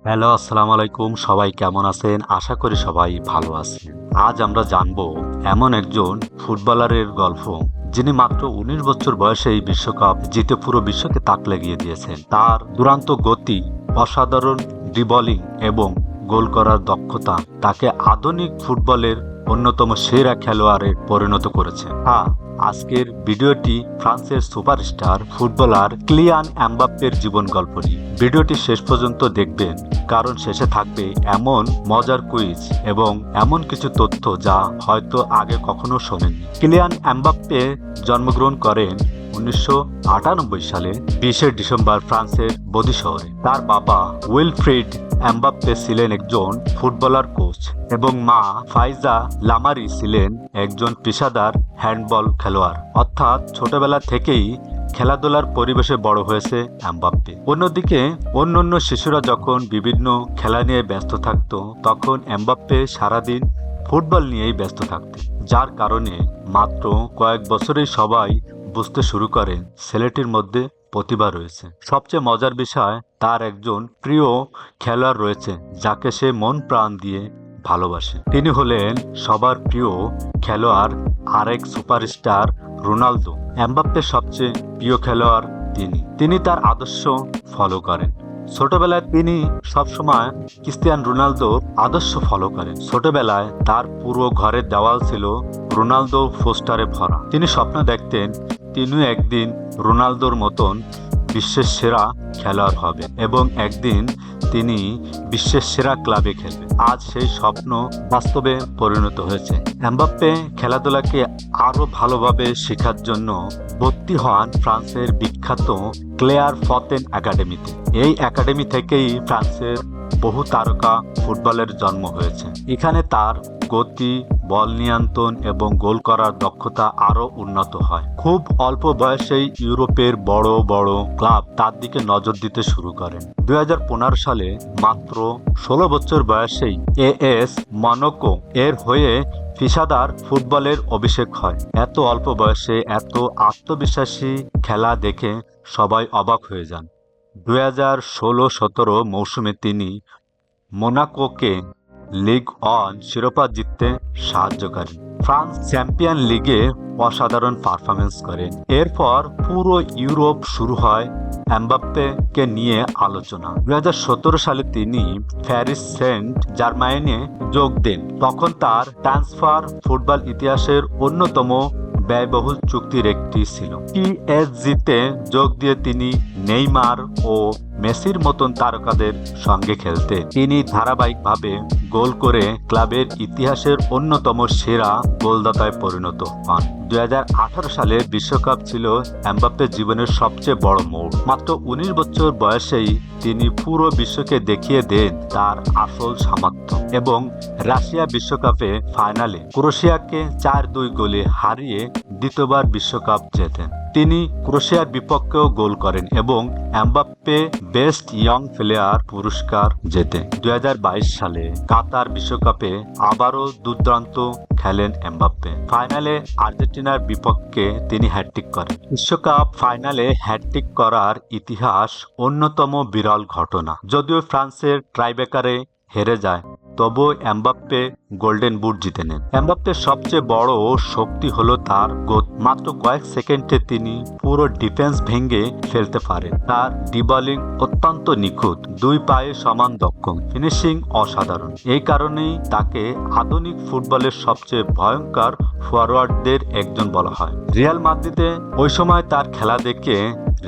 Hello, আসসালামু আলাইকুম। সবাই কেমন আছেন? আশা করি সবাই ভালো আছেন। আজ আমরা জানবো এমন একজন ফুটবলারের গল্প যিনি মাত্র ১৯ বছর বয়সেই বিশ্বকাপ জিতে পুরো বিশ্বকে তাক লাগিয়ে দিয়েছেন। তার দুরন্ত গতি, অসাধারণ ড্রিবলিং এবং গোল করার দক্ষতা তাকে আধুনিক ফুটবলের অন্যতম সেরা খেলোয়াড়ে পরিণত করেছে। আজকের ভিডিওটি ফ্রান্সের সুপারস্টার ফুটবলার কিলিয়ান এমবাপ্পের জীবন গল্প নিয়ে। ভিডিওটি শেষ পর্যন্ত দেখবেন, কারণ শেষে থাকবে এমন মজার কুইজ এবং এমন কিছু তথ্য যা হয়তো আগে কখনো শোনেননি। কিলিয়ান এমবাপ্পে জন্মগ্রহণ করেন ১৯৯৮ সালে ২০ ডিসেম্বর ফ্রান্সের বদি শহরে। তার বাবা উইলফ্রিড এমবাপ্পে ছিলেন একজন ফুটবলার কোচ এবং মা ফাইজা লামারি ছিলেন একজন পেশাদার হ্যান্ডবল খেলোয়াড়। অর্থাৎ ছোটবেলা থেকেই খেলাধুলার পরিবেশে বড় হয়েছে এমবাপ্পে। অন্যদিকে অন্যান্য শিশুরা যখন বিভিন্ন খেলা নিয়ে ব্যস্ত থাকত, তখন এমবাপ্পে সারাদিন ফুটবল নিয়েই ব্যস্ত থাকতেন, যার কারণে মাত্র কয়েক বছরেই সবাই বুঝতে শুরু করেন ছেলেটির মধ্যে প্রতিভা রয়েছে। সবচেয়ে মজার বিষয়, তার একজন প্রিয় খেলোয়াড় রয়েছে যাকে সে মন প্রাণ দিয়ে ভালোবাসে। তিনি হলেন সবার প্রিয় খেলোয়াড় আরেক সুপারস্টার রোনালদো। এমবাপ্পের সবচেয়ে প্রিয় খেলোয়াড় তিনি তার আদর্শ ফলো করেন। ছোটবেলায় তিনি সবসময় ক্রিস্টিয়ানো রোনালদোর আদর্শ ফলো করেন। ছোটবেলায় তার পুরো ঘরের দেওয়াল ছিল রোনালদো পোস্টারে ভরা। তিনি স্বপ্ন দেখতেন তিনিও একদিন রোনালদোর মতন বিশ্বের সেরা খেলোয়াড় হবে এবং একদিন তিনি বিশ্বের সেরা ক্লাবে খেলবে। আজ সেই স্বপ্ন বাস্তবে পরিণত হয়েছে। এমবাপ্পে খেলাধুলাকে আরো ভালোভাবে শেখার জন্য ভর্তি হন ফ্রান্সের বিখ্যাত ক্লেয়ার ফতেন একাডেমিতে। এই একাডেমি থেকেই ফ্রান্সের বহু তারকা ফুটবলের জন্ম হয়েছে। এখানে তার গতি, বল নিয়ন্ত্রণ এবং গোল করার দক্ষতা আরো উন্নত হয়। খুব অল্প বয়সেই ইউরোপের বড় বড় ক্লাব তার দিকে নজর দিতে শুরু করেন। ২০১৫ সালে মাত্র ১৬ বছর বয়সেই এএস মনাকো এর হয়ে পেশাদার ফুটবলের অভিষেক হয়। এত অল্প বয়সে এত আত্মবিশ্বাসী খেলা দেখে সবাই অবাক হয়ে যান। ২০১৬-১৭ মৌসুমে তিনি মোনাকোকে লিগ ওয়ান শিরোপা জিততে সাহায্য করেন। ফ্রান্স চ্যাম্পিয়ন লিগে অসাধারণ পারফরমেন্স করেন। এরপর পুরো ইউরোপ শুরু হয় এমবাপ্পেকে নিয়ে আলোচনা। ২০১৭ সালে তিনি প্যারিস সেন্ট জার্মাইনে যোগ দেন। তখন তার ট্রান্সফার ফুটবল ইতিহাসের অন্যতম ব্যয়বহুল চুক্তির একটি ছিল। পিএসজিতে যোগ দিয়ে তিনি নেইমার ও মেসির মতন তারকাদের সঙ্গে খেলতে তিনি ধারাবাহিকভাবে গোল করে ক্লাবের ইতিহাসের অন্যতম সেরা গোলদাতায় পরিণত হন। ২০১৮ সালে বিশ্বকাপ ছিল এমবাপ্পের জীবনের সবচেয়ে বড় মোড়। মাত্র ১৯ বছর বয়সেই তিনি পুরো বিশ্বকে দেখিয়ে দেন তার আসল সামর্থ্য এবং রাশিয়া বিশ্বকাপে ফাইনালে ক্রোয়েশিয়াকে ৪-২ গোলে হারিয়ে দ্বিতীয়বার বিশ্বকাপ জেতেন। তিনি ক্রোয়েশিয়ার বিপক্ষেও গোল করেন এবং এমবাপ্পে বেস্ট ইয়ং প্লেয়ার পুরস্কার জেতেন। ২০২২ সালে কাতার বিশ্বকাপে আবারও দুর্দান্ত খেলেন এমবাপ্পে। ফাইনালে আর্জেন্টিনার বিপক্ষে তিনি হ্যাটট্রিক করেন। বিশ্বকাপ ফাইনালে হ্যাটট্রিক করার ইতিহাস অন্যতম বিরল ঘটনা। যদিও ফ্রান্সের ট্রাইব্রেকারে হেরে যায়, তবুও এমবাপ্পে গোল্ডেন বুট জিতে নেন। এমবাপ্পের সবচেয়ে বড় শক্তি হলো তার গতি। মাত্র কয়েক সেকেন্ডে তিনি পুরো ডিফেন্স ভেঙে ফেলতে পারেন। তার ড্রিবলিং অত্যন্ত নিখুঁত, দুই পায়ে সমান দক্ষ, ফিনিশিং অসাধারণ। এই কারণেই তাকে আধুনিক ফুটবলের সবচেয়ে ভয়ঙ্কর ফরওয়ার্ডদের একজন বলা হয়। রিয়াল মাদ্রিদে ওই সময় তার খেলা দেখে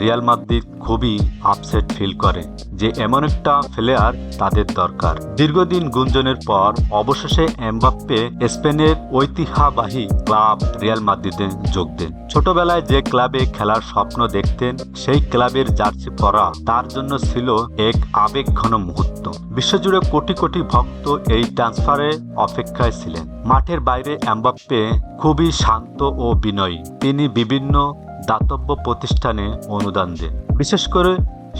রিয়াল মাদ্রিদ খুবই আপসেট ফিল করে যে এমন একটা প্লেয়ার তাদের দরকার। দীর্ঘদিন গুঞ্জনের পর অবশেষে এমবাপ্পে স্পেনের ঐতিহ্যবাহী ক্লাব রিয়াল মাদ্রিদে যোগ দেন। ছোটবেলায় যে ক্লাবে খেলার স্বপ্ন দেখতেন, সেই ক্লাবের জার্সি পরা তার জন্য ছিল এক আবেগঘন মুহূর্ত। বিশ্বজুড়ে কোটি কোটি ভক্ত এই ট্রান্সফারে অপেক্ষায় ছিলেন। মাঠের বাইরে এমবাপ্পে খুবই শান্ত ও বিনয়ী। তিনি বিভিন্ন দাতব্য প্রতিষ্ঠানে অনুদান দেন, বিশেষ করে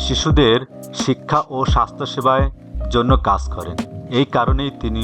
শিশুদের শিক্ষা ও স্বাস্থ্যসেবার জন্য কাজ করেন। এই কারণেই তিনি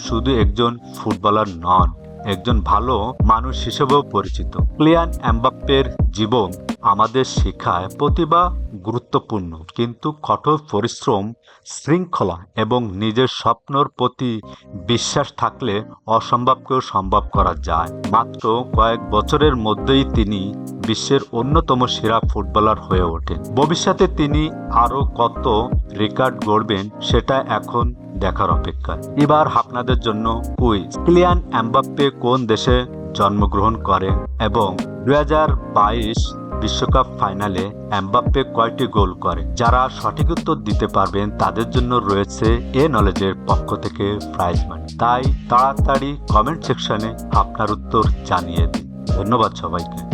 শুধু একজন ফুটবলার নন, একজন ভালো মানুষ হিসেবেও পরিচিত। কিলিয়ান এমবাপ্পের জীবন আমাদের শেখায় প্রতিভা গুরুত্বপূর্ণ, কিন্তু কঠোর পরিশ্রম, শৃঙ্খলা এবং নিজের স্বপ্নের প্রতি বিশ্বাস থাকলে অসম্ভবকেও সম্ভব করা যায়। মাত্র কয়েক বছরের মধ্যেই তিনি বিশ্বের অন্যতম সেরা ফুটবলার হয়ে ওঠেন। ভবিষ্যতে তিনি আরও কত রেকর্ড গড়বেন সেটা এখন দেখার অপেক্ষা। এবার আপনাদের জন্য কুইজ, কিলিয়ান এমবাপ্পে কোন দেশে জন্মগ্রহণ করেন এবং 2022 বিশ্বকাপ ফাইনালে এমবাপ্পে কয়টি গোল করে? যারা সঠিক উত্তর দিতে পারবেন তাদের জন্য রয়েছে এ নলেজের পক্ষ থেকে প্রাইজ মানি। তাই তাড়াতাড়ি কমেন্ট সেকশনে আপনার উত্তর জানিয়ে দিন। ধন্যবাদ সবাইকে।